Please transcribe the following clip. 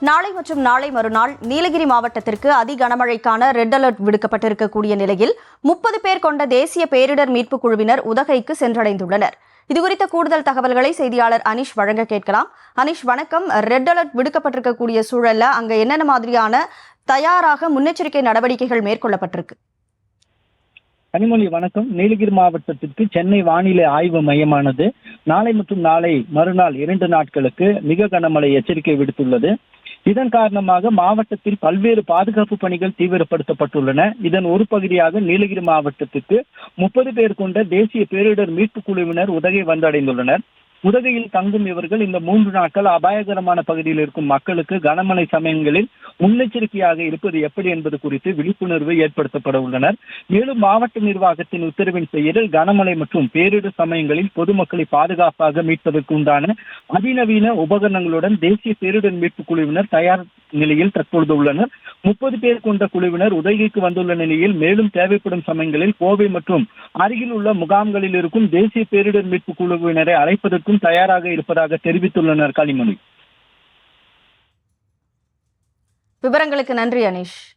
நாளை மற்றும் நாளை மறுநாள் நீலகிரி மாவட்டத்திற்கு அதி கனமழைக்கான ரெட் அலர்ட் விடுக்கப்பட்டிருக்கக்கூடிய நிலையில் 30 பேர் கொண்ட தேசிய பேரிடர் மீட்புக் குழுவினர் உதகைக்கு சென்றடைந்துள்ளனர். இதுகுறித்த கூடுதல் தகவல்களை செய்தியாளர் அனிஷ் வழங்க கேட்கலாம். அனிஷ், வணக்கம். ரெட் அலர்ட் விடுக்கப்பட்டிருக்கக்கூடிய சூழல்ல அங்க என்னென்ன மாதிரியான தயாராக முன்னெச்சரிக்கை நடவடிக்கைகள் மேற்கொள்ளப்பட்டிருக்கு? கனிமொழி, வணக்கம். நீலகிரி மாவட்டத்திற்கு சென்னை வானிலை ஆய்வு மையமானது நாளை மற்றும் நாளை மறுநாள் 2 நாட்களுக்கு மிக கனமழை எச்சரிக்கை விடுத்துள்ளது. இதன் காரணமாக மாவட்டத்தில் பல்வேறு பாதுகாப்பு பணிகள் தீவிரப்படுத்தப்பட்டுள்ளன. இதன் ஒரு பகுதியாக நீலகிரி மாவட்டத்திற்கு 30 பேர் கொண்ட தேசிய பேரிடர் மீட்புக் குழுவினர் உதகை வந்தடைந்துள்ளனர். உதகையில் தங்கும் இவர்கள் இந்த 3 நாட்கள் அபாயகரமான பகுதியில் இருக்கும் மக்களுக்கு கனமழை சமயங்களில் முன்னெச்சரிக்கையாக இருப்பது எப்படி என்பது குறித்து விழிப்புணர்வு ஏற்படுத்தப்பட உள்ளனர். மேலும் மாவட்ட நிர்வாகத்தின் உத்தரவின் பெயரில் கனமழை மற்றும் பேரிடர் சமயங்களில் பொதுமக்களை பாதுகாப்பாக மீட்பதற்கு உண்டான அதிநவீன உபகரணங்களுடன் தேசிய பேரிடர் மீட்புக் குழுவினர் தயார் நிலையில் தற்பொழுது உள்ளனர். 30 பேர் கொண்ட குழுவினர் உதகைக்கு வந்துள்ள நிலையில் மேலும் தேவைப்படும் சமயங்களில் கோவை மற்றும் அருகில் உள்ள முகாம்களில் இருக்கும் தேசிய பேரிடர் மீட்பு குழுவினரை அழைப்பதற்கும் தயாராக இருப்பதாக தெரிவித்துள்ளனர். கனிமொழி, விவரங்களுக்கு நன்றி அனிஷ்.